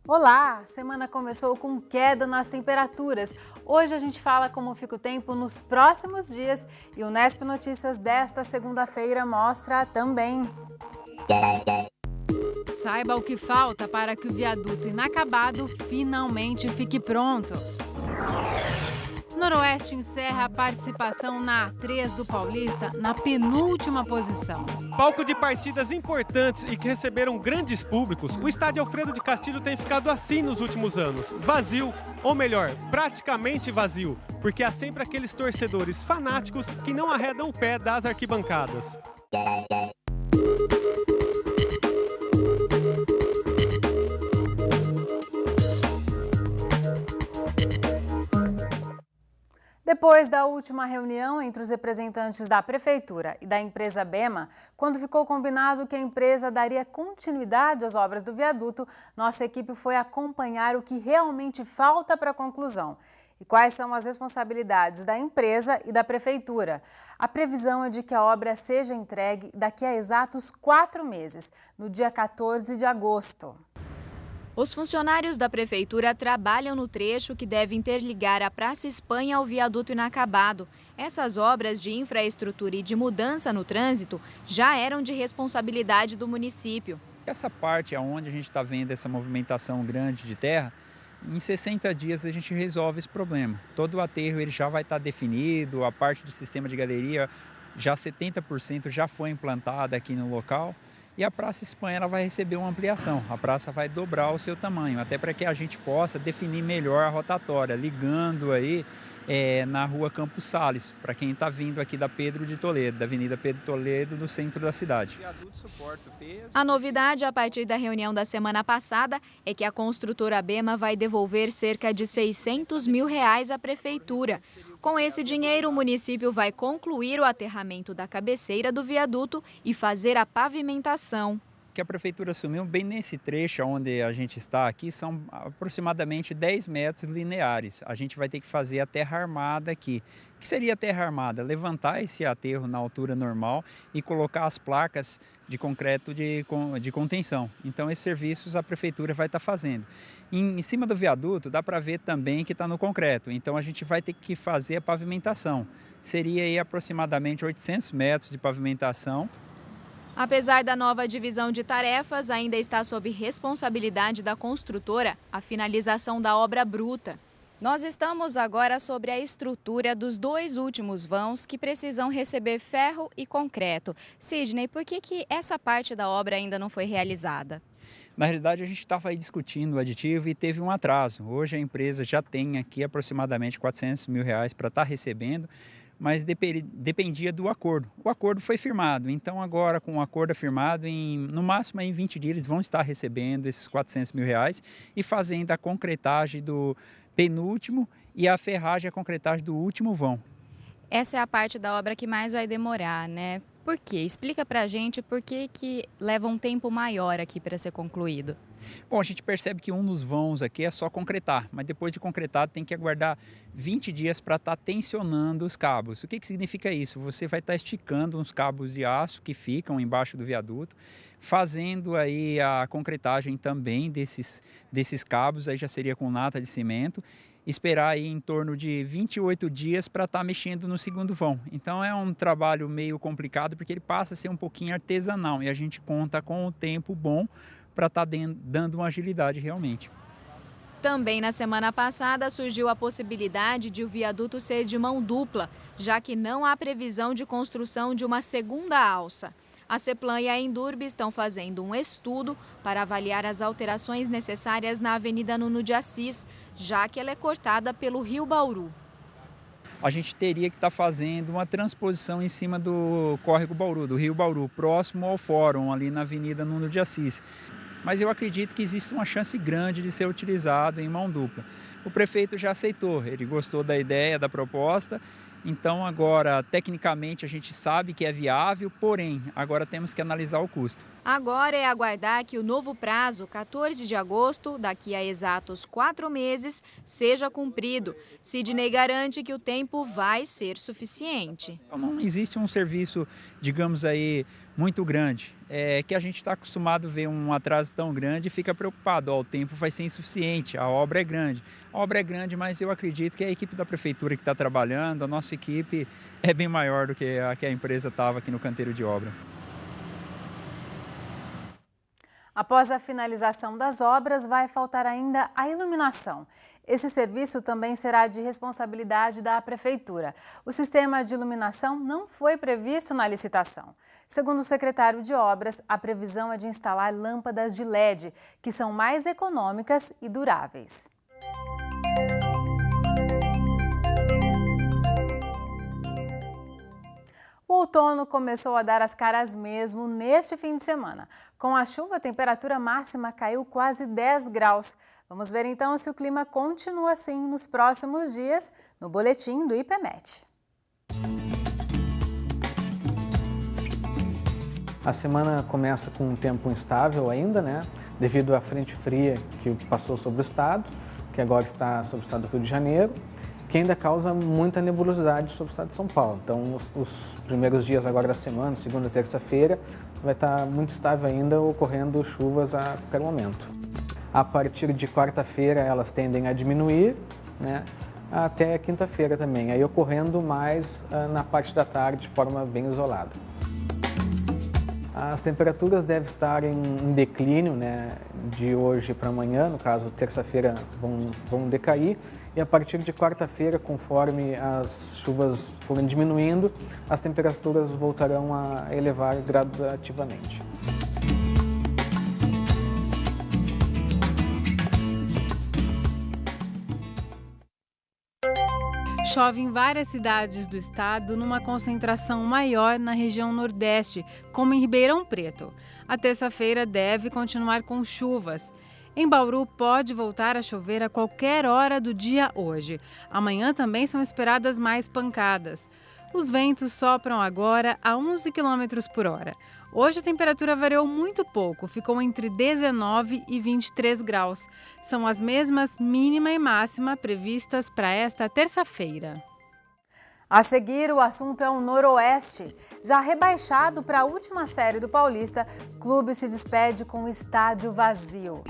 Olá! A semana começou com queda nas temperaturas. Hoje a gente fala como fica o tempo nos próximos dias e o Nesp Notícias desta segunda-feira mostra também. Saiba o que falta para que o viaduto inacabado finalmente fique pronto. Noroeste encerra a participação na A3 do Paulista na penúltima posição. Palco de partidas importantes e que receberam grandes públicos, o estádio Alfredo de Castilho tem ficado assim nos últimos anos. Vazio, ou melhor, praticamente vazio, porque há sempre aqueles torcedores fanáticos que não arredam o pé das arquibancadas. Depois da última reunião entre os representantes da Prefeitura e da empresa Bema, quando ficou combinado que a empresa daria continuidade às obras do viaduto, nossa equipe foi acompanhar o que realmente falta para a conclusão e quais são as responsabilidades da empresa e da Prefeitura. A previsão é de que a obra seja entregue daqui a exatos 4 meses, no dia 14 de agosto. Os funcionários da prefeitura trabalham no trecho que deve interligar a Praça Espanha ao viaduto inacabado. Essas obras de infraestrutura e de mudança no trânsito já eram de responsabilidade do município. Essa parte onde a gente está vendo essa movimentação grande de terra, em 60 dias a gente resolve esse problema. Todo o aterro ele já vai estar definido, a parte do sistema de galeria já 70% já foi implantada aqui no local. E a Praça Espanha ela vai receber uma ampliação, a praça vai dobrar o seu tamanho, até para que a gente possa definir melhor a rotatória, ligando aí na rua Campos Sales, para quem está vindo aqui da Pedro de Toledo, da Avenida Pedro de Toledo, do centro da cidade. A novidade a partir da reunião da semana passada é que a construtora Bema vai devolver cerca de R$600 mil à prefeitura. Com esse dinheiro, o município vai concluir o aterramento da cabeceira do viaduto e fazer a pavimentação. Que a prefeitura assumiu bem nesse trecho onde a gente está aqui são aproximadamente 10 metros lineares. A gente vai ter que fazer a terra armada aqui. O que seria a terra armada? Levantar esse aterro na altura normal e colocar as placas de concreto de contenção. Então, esses serviços a prefeitura vai estar fazendo. Em cima do viaduto, dá para ver também que está no concreto. Então, a gente vai ter que fazer a pavimentação. Seria aí aproximadamente 800 metros de pavimentação. Apesar da nova divisão de tarefas, ainda está sob responsabilidade da construtora a finalização da obra bruta. Nós estamos agora sobre a estrutura dos 2 últimos vãos que precisam receber ferro e concreto. Sidney, por que essa parte da obra ainda não foi realizada? Na realidade, a gente estava aí discutindo o aditivo e teve um atraso. Hoje a empresa já tem aqui aproximadamente R$400 mil para estar recebendo, mas dependia do acordo. O acordo foi firmado, então agora com o acordo firmado, no máximo em 20 dias eles vão estar recebendo esses R$400 mil e fazendo a concretagem do penúltimo e a ferragem, a concretagem do último vão. Essa é a parte da obra que mais vai demorar, né? Por quê? Explica pra gente por que leva um tempo maior aqui para ser concluído. Bom, a gente percebe que um dos vãos aqui é só concretar, mas depois de concretado tem que aguardar 20 dias para estar tensionando os cabos. O que significa isso? Você vai estar esticando uns cabos de aço que ficam embaixo do viaduto, fazendo aí a concretagem também desses cabos, aí já seria com lata de cimento, esperar aí em torno de 28 dias para estar mexendo no segundo vão. Então é um trabalho meio complicado porque ele passa a ser um pouquinho artesanal e a gente conta com o tempo bom para estar dando uma agilidade realmente. Também na semana passada surgiu a possibilidade de o viaduto ser de mão dupla, já que não há previsão de construção de uma segunda alça. A Ceplan e a Endurb estão fazendo um estudo para avaliar as alterações necessárias na Avenida Nuno de Assis, já que ela é cortada pelo Rio Bauru. A gente teria que estar fazendo uma transposição em cima do córrego Bauru, do Rio Bauru, próximo ao fórum, ali na Avenida Nuno de Assis. Mas eu acredito que existe uma chance grande de ser utilizado em mão dupla. O prefeito já aceitou, ele gostou da ideia, da proposta. Então agora, tecnicamente, a gente sabe que é viável, porém, agora temos que analisar o custo. Agora é aguardar que o novo prazo, 14 de agosto, daqui a exatos 4 meses, seja cumprido. Sidney garante que o tempo vai ser suficiente. Não existe um serviço, digamos aí, muito grande, que a gente está acostumado a ver um atraso tão grande e fica preocupado, o tempo vai ser insuficiente, a obra é grande. A obra é grande, mas eu acredito que a equipe da prefeitura que está trabalhando, a nossa equipe é bem maior do que a empresa estava aqui no canteiro de obra. Após a finalização das obras, vai faltar ainda a iluminação. Esse serviço também será de responsabilidade da Prefeitura. O sistema de iluminação não foi previsto na licitação. Segundo o secretário de Obras, a previsão é de instalar lâmpadas de LED, que são mais econômicas e duráveis. O outono começou a dar as caras mesmo neste fim de semana. Com a chuva, a temperatura máxima caiu quase 10 graus. Vamos ver então se o clima continua assim nos próximos dias, no boletim do IPMET. A semana começa com um tempo instável ainda, devido à frente fria que passou sobre o estado, que agora está sobre o estado do Rio de Janeiro, que ainda causa muita nebulosidade sobre o estado de São Paulo. Então, os primeiros dias agora da semana, segunda e terça-feira, vai estar muito estável ainda, ocorrendo chuvas a qualquer momento. A partir de quarta-feira, elas tendem a diminuir, até quinta-feira também, aí ocorrendo mais na parte da tarde, de forma bem isolada. As temperaturas devem estar em declínio, de hoje para amanhã, no caso, terça-feira vão decair, e a partir de quarta-feira, conforme as chuvas forem diminuindo, as temperaturas voltarão a elevar gradativamente. Chove em várias cidades do estado, numa concentração maior na região nordeste, como em Ribeirão Preto. A terça-feira deve continuar com chuvas. Em Bauru, pode voltar a chover a qualquer hora do dia hoje. Amanhã também são esperadas mais pancadas. Os ventos sopram agora a 11 km por hora. Hoje a temperatura variou muito pouco, ficou entre 19 e 23 graus. São as mesmas mínima e máxima previstas para esta terça-feira. A seguir, o assunto é o Noroeste. Já rebaixado para a última série do Paulista, o clube se despede com o estádio vazio.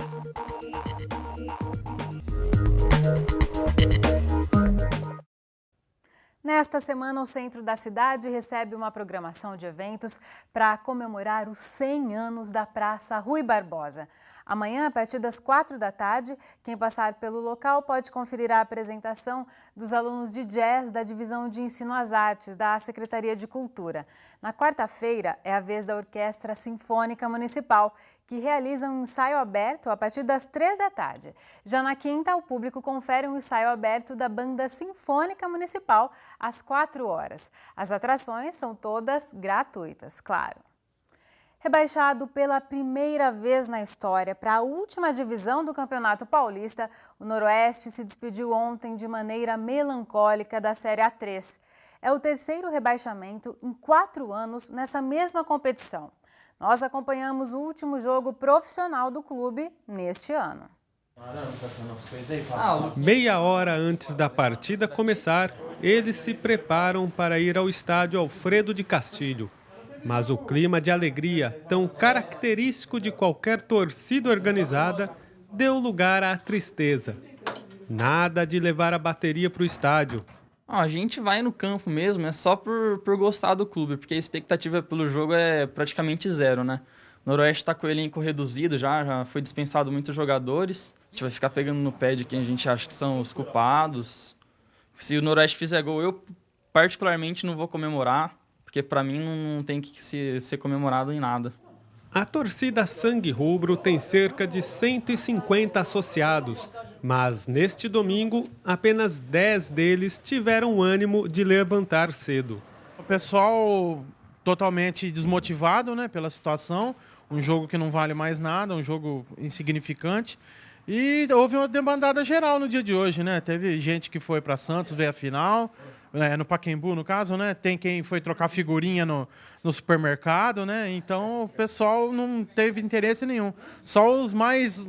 Nesta semana, o centro da cidade recebe uma programação de eventos para comemorar os 100 anos da Praça Rui Barbosa. Amanhã, a partir das 4 da tarde, quem passar pelo local pode conferir a apresentação dos alunos de jazz da Divisão de Ensino às Artes da Secretaria de Cultura. Na quarta-feira, é a vez da Orquestra Sinfônica Municipal, que realiza um ensaio aberto a partir das 3 da tarde. Já na quinta, o público confere um ensaio aberto da Banda Sinfônica Municipal às 4 horas. As atrações são todas gratuitas, claro. Rebaixado pela primeira vez na história para a última divisão do Campeonato Paulista, o Noroeste se despediu ontem de maneira melancólica da Série A3. É o terceiro rebaixamento em 4 anos nessa mesma competição. Nós acompanhamos o último jogo profissional do clube neste ano. Meia hora antes da partida começar, eles se preparam para ir ao estádio Alfredo de Castilho. Mas o clima de alegria, tão característico de qualquer torcida organizada, deu lugar à tristeza. Nada de levar a bateria para o estádio. A gente vai no campo mesmo, é só por gostar do clube, porque a expectativa pelo jogo é praticamente zero, né? O Noroeste está com o elenco reduzido já foi dispensado muitos jogadores. A gente vai ficar pegando no pé de quem a gente acha que são os culpados. Se o Noroeste fizer gol, eu particularmente não vou comemorar, porque para mim não tem que ser comemorado em nada. A torcida Sangue Rubro tem cerca de 150 associados, mas neste domingo apenas 10 deles tiveram o ânimo de levantar cedo. O pessoal totalmente desmotivado, pela situação, um jogo que não vale mais nada, um jogo insignificante. E houve uma debandada geral no dia de hoje, Teve gente que foi para Santos ver a final, no Pacaembu, no caso, Tem quem foi trocar figurinha no supermercado, Então o pessoal não teve interesse nenhum. Só os mais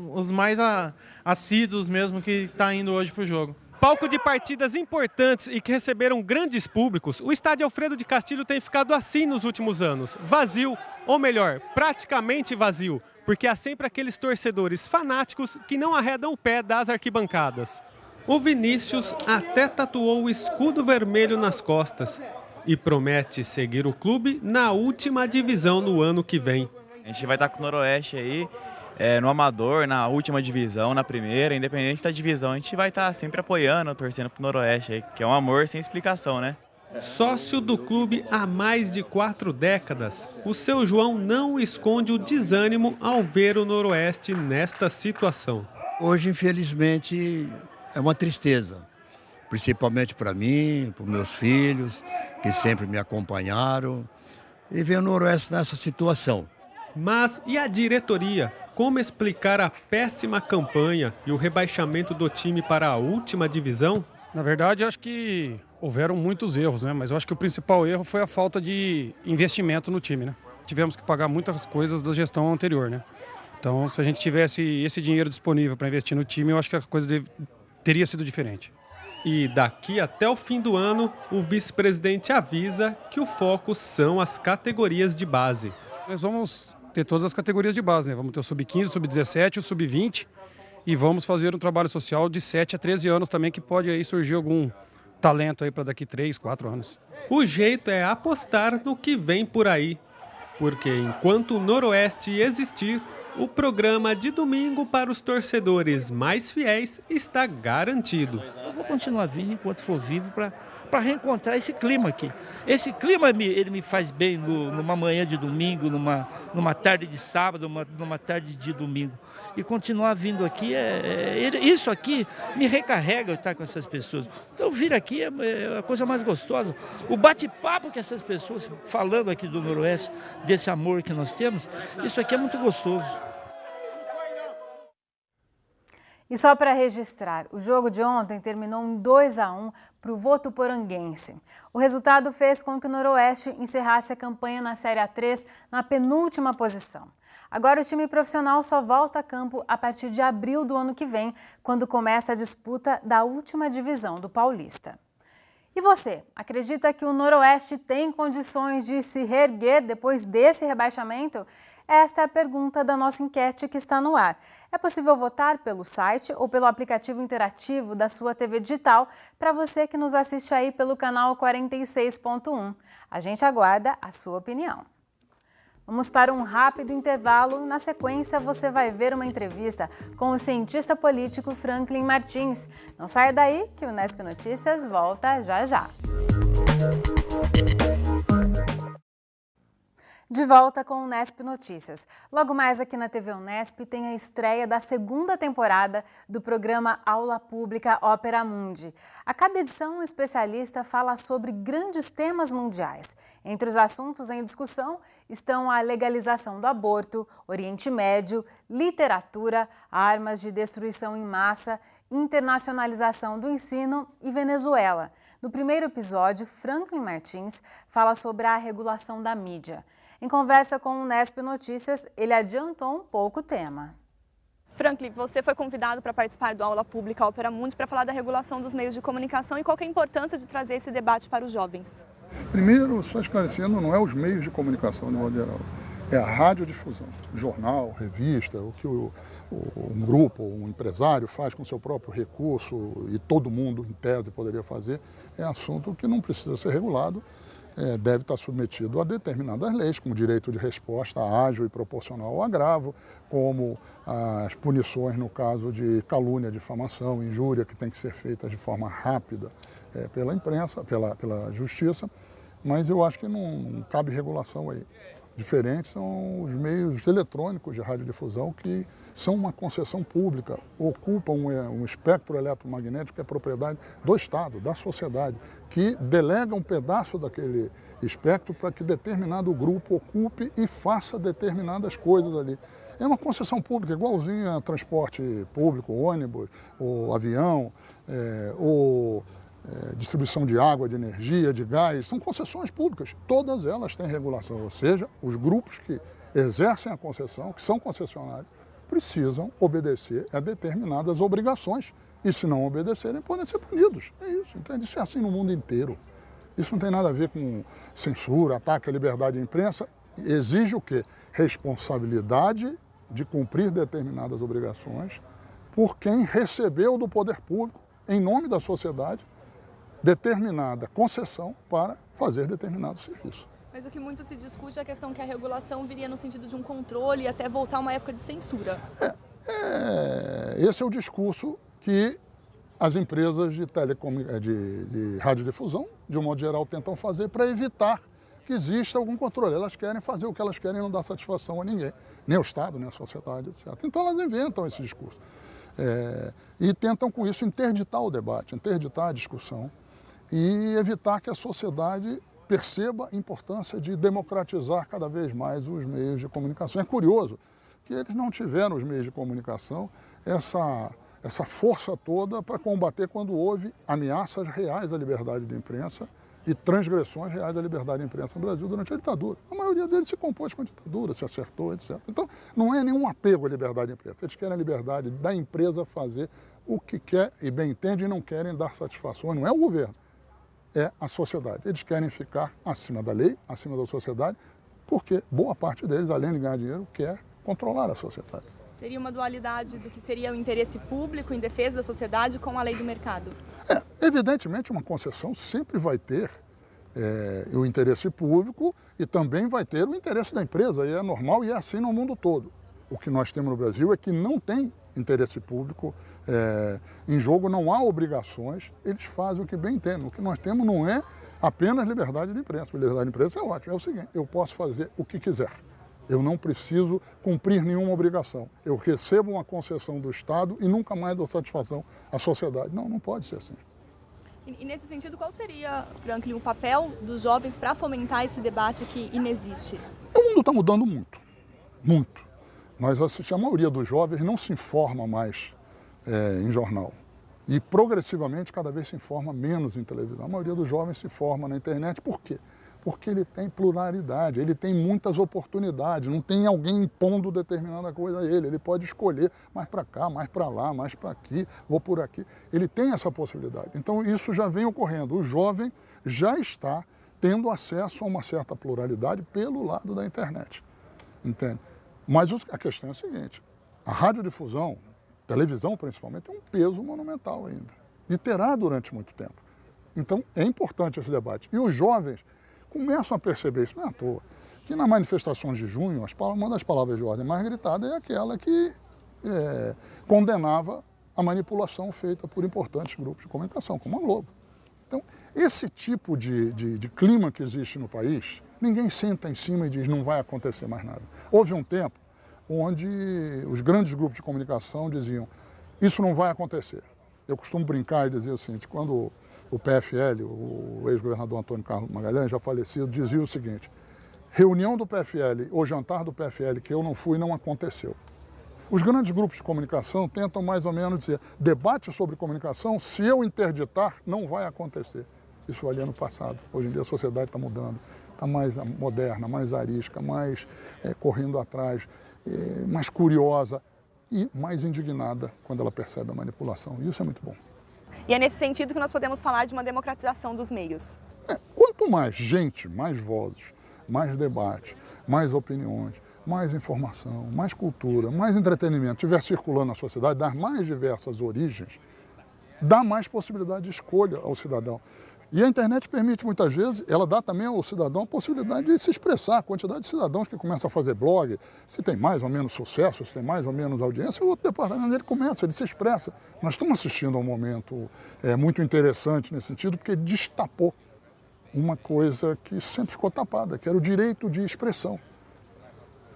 assíduos mesmo que tá indo hoje pro jogo. Palco de partidas importantes e que receberam grandes públicos, o estádio Alfredo de Castilho tem ficado assim nos últimos anos. Vazio, ou melhor, praticamente vazio, porque há sempre aqueles torcedores fanáticos que não arredam o pé das arquibancadas. O Vinícius até tatuou o escudo vermelho nas costas e promete seguir o clube na última divisão no ano que vem. A gente vai estar com o Noroeste aí, no Amador, na última divisão, na primeira, independente da divisão, a gente vai estar sempre apoiando, torcendo pro Noroeste aí, que é um amor sem explicação, né? Sócio do clube há mais de 4 décadas, o seu João não esconde o desânimo ao ver o Noroeste nesta situação. Hoje, infelizmente, é uma tristeza, principalmente para mim, para os meus filhos, que sempre me acompanharam, e ver o Noroeste nessa situação. Mas e a diretoria? Como explicar a péssima campanha e o rebaixamento do time para a última divisão? Na verdade, acho que houveram muitos erros, né? Mas eu acho que o principal erro foi a falta de investimento no time, né? Tivemos que pagar muitas coisas da gestão anterior, né? Então, se a gente tivesse esse dinheiro disponível para investir no time, eu acho que a coisa teria sido diferente. E daqui até o fim do ano, o vice-presidente avisa que o foco são as categorias de base. Nós vamos ter todas as categorias de base, né? Vamos ter o sub-15, o sub-17, o sub-20 e vamos fazer um trabalho social de 7 a 13 anos também, que pode aí surgir algum talento aí para daqui 3, 4 anos. O jeito é apostar no que vem por aí, porque enquanto o Noroeste existir, o programa de domingo para os torcedores mais fiéis está garantido. Eu vou continuar vindo enquanto for vivo para reencontrar esse clima aqui. Esse clima ele me faz bem numa manhã de domingo, numa tarde de sábado, numa tarde de domingo. E continuar vindo aqui, isso aqui me recarrega estar com essas pessoas. Então vir aqui é a coisa mais gostosa. O bate-papo que essas pessoas falando aqui do Noroeste, desse amor que nós temos, isso aqui é muito gostoso. E só para registrar, o jogo de ontem terminou em 2-1 para o votuporanguense. O resultado fez com que o Noroeste encerrasse a campanha na Série A3 na penúltima posição. Agora o time profissional só volta a campo a partir de abril do ano que vem, quando começa a disputa da última divisão do Paulista. E você, acredita que o Noroeste tem condições de se reerguer depois desse rebaixamento? Esta é a pergunta da nossa enquete que está no ar. É possível votar pelo site ou pelo aplicativo interativo da sua TV digital para você que nos assiste aí pelo canal 46.1. A gente aguarda a sua opinião. Vamos para um rápido intervalo. Na sequência, você vai ver uma entrevista com o cientista político Franklin Martins. Não saia daí que o Unesp Notícias volta já já. De volta com o Unesp Notícias. Logo mais aqui na TV Unesp tem a estreia da segunda temporada do programa Aula Pública Opera Mundi. A cada edição, um especialista fala sobre grandes temas mundiais. Entre os assuntos em discussão estão a legalização do aborto, Oriente Médio, literatura, armas de destruição em massa, internacionalização do ensino e Venezuela. No primeiro episódio, Franklin Martins fala sobre a regulação da mídia. Em conversa com o Unesp Notícias, ele adiantou um pouco o tema. Franklin, você foi convidado para participar do Aula Pública Opera Mundi para falar da regulação dos meios de comunicação e qual que é a importância de trazer esse debate para os jovens. Primeiro, só esclarecendo, não é os meios de comunicação de modo geral, é a radiodifusão, jornal, revista, o que um grupo, um empresário faz com seu próprio recurso e todo mundo, em tese, poderia fazer, é assunto que não precisa ser regulado. Deve estar submetido a determinadas leis, como direito de resposta ágil e proporcional ao agravo, como as punições no caso de calúnia, difamação, injúria, que tem que ser feitas de forma rápida pela imprensa, pela justiça, mas eu acho que não cabe regulação aí. Diferentes são os meios eletrônicos de radiodifusão que são uma concessão pública, ocupam um espectro eletromagnético que é propriedade do Estado, da sociedade, que delega um pedaço daquele espectro para que determinado grupo ocupe e faça determinadas coisas ali. É uma concessão pública, igualzinha a transporte público, ônibus, ou avião, ou distribuição de água, de energia, de gás, são concessões públicas, todas elas têm regulação, ou seja, os grupos que exercem a concessão, que são concessionários, precisam obedecer a determinadas obrigações. E se não obedecerem, podem ser punidos. É isso, entende? Isso é assim no mundo inteiro. Isso não tem nada a ver com censura, ataque à liberdade de imprensa. Exige o quê? Responsabilidade de cumprir determinadas obrigações por quem recebeu do poder público, em nome da sociedade, determinada concessão para fazer determinado serviço. Mas o que muito se discute é a questão que a regulação viria no sentido de um controle e até voltar a uma época de censura. Esse é o discurso que as empresas de radiodifusão, de um modo geral, tentam fazer para evitar que exista algum controle. Elas querem fazer o que elas querem e não dar satisfação a ninguém, nem o Estado, nem a sociedade, etc. Então elas inventam esse discurso. E tentam com isso interditar o debate, interditar a discussão e evitar que a sociedade perceba a importância de democratizar cada vez mais os meios de comunicação. É curioso que eles não tiveram, os meios de comunicação, essa força toda para combater quando houve ameaças reais à liberdade de imprensa e transgressões reais à liberdade de imprensa no Brasil durante a ditadura. A maioria deles se compôs com a ditadura, se acertou, etc. Então, não é nenhum apego à liberdade de imprensa. Eles querem a liberdade da empresa fazer o que quer e bem entende e não querem dar satisfações. Não é o governo, é a sociedade. Eles querem ficar acima da lei, acima da sociedade, porque boa parte deles, além de ganhar dinheiro, quer controlar a sociedade. Seria uma dualidade do que seria o interesse público em defesa da sociedade com a lei do mercado? Evidentemente, uma concessão sempre vai ter o interesse público e também vai ter o interesse da empresa, e é normal e é assim no mundo todo. O que nós temos no Brasil é que não tem interesse público em jogo, não há obrigações, eles fazem o que bem entendem. O que nós temos não é apenas liberdade de imprensa. Liberdade de imprensa é ótimo, é o seguinte, eu posso fazer o que quiser. Eu não preciso cumprir nenhuma obrigação. Eu recebo uma concessão do Estado e nunca mais dou satisfação à sociedade. Não, não pode ser assim. E nesse sentido, qual seria, Franklin, o papel dos jovens para fomentar esse debate que inexiste? O mundo está mudando muito, muito. Nós assistimos, a maioria dos jovens não se informa mais em jornal. E progressivamente cada vez se informa menos em televisão. A maioria dos jovens se informa na internet. Por quê? Porque ele tem pluralidade, ele tem muitas oportunidades, não tem alguém impondo determinada coisa a ele. Ele pode escolher mais para cá, mais para lá, mais para aqui, vou por aqui. Ele tem essa possibilidade. Então isso já vem ocorrendo. O jovem já está tendo acesso a uma certa pluralidade pelo lado da internet, entende? Mas a questão é a seguinte, a radiodifusão, televisão principalmente, tem um peso monumental ainda. E terá durante muito tempo. Então é importante esse debate. E os jovens começam a perceber isso, não é à toa, que nas manifestações de junho, uma das palavras de ordem mais gritada é aquela que condenava a manipulação feita por importantes grupos de comunicação, como a Globo. Então, esse tipo de clima que existe no país, ninguém senta em cima e diz não vai acontecer mais nada. Houve um tempo onde os grandes grupos de comunicação diziam isso não vai acontecer. Eu costumo brincar e dizer assim, quando o PFL, o ex-governador Antônio Carlos Magalhães, já falecido, dizia o seguinte, reunião do PFL ou jantar do PFL que eu não fui não aconteceu. Os grandes grupos de comunicação tentam mais ou menos dizer, debate sobre comunicação, se eu interditar, não vai acontecer. Isso valia no passado. Hoje em dia a sociedade está mudando, está mais moderna, mais arisca, mais correndo atrás, mais curiosa e mais indignada quando ela percebe a manipulação. E isso é muito bom. E é nesse sentido que nós podemos falar de uma democratização dos meios. Quanto mais gente, mais vozes, mais debate, mais opiniões, mais informação, mais cultura, mais entretenimento estiver circulando na sociedade, das mais diversas origens, dá mais possibilidade de escolha ao cidadão. E a internet permite muitas vezes, ela dá também ao cidadão a possibilidade de se expressar. A quantidade de cidadãos que começam a fazer blog, se tem mais ou menos sucesso, se tem mais ou menos audiência, o outro departamento dele começa, ele se expressa. Nós estamos assistindo a um momento muito interessante nesse sentido, porque destapou uma coisa que sempre ficou tapada, que era o direito de expressão.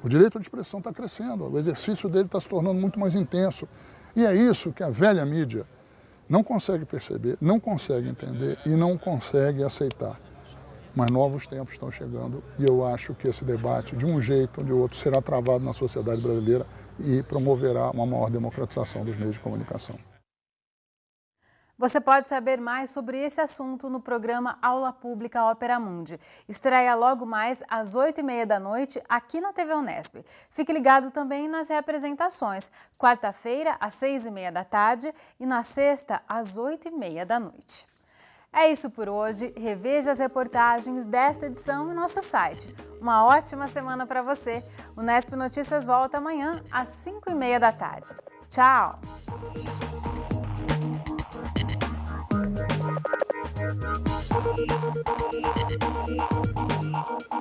O direito de expressão está crescendo, o exercício dele está se tornando muito mais intenso. E é isso que a velha mídia não consegue perceber, não consegue entender e não consegue aceitar. Mas novos tempos estão chegando e eu acho que esse debate, de um jeito ou de outro, será travado na sociedade brasileira e promoverá uma maior democratização dos meios de comunicação. Você pode saber mais sobre esse assunto no programa Aula Pública Ópera Mundi. Estreia logo mais às 8h30 da noite aqui na TV Unesp. Fique ligado também nas reapresentações, quarta-feira às 6h30 da tarde e na sexta às 8h30 da noite. É isso por hoje. Reveja as reportagens desta edição no nosso site. Uma ótima semana para você. Unesp Notícias volta amanhã às 5h30 da tarde. Tchau! Thank you.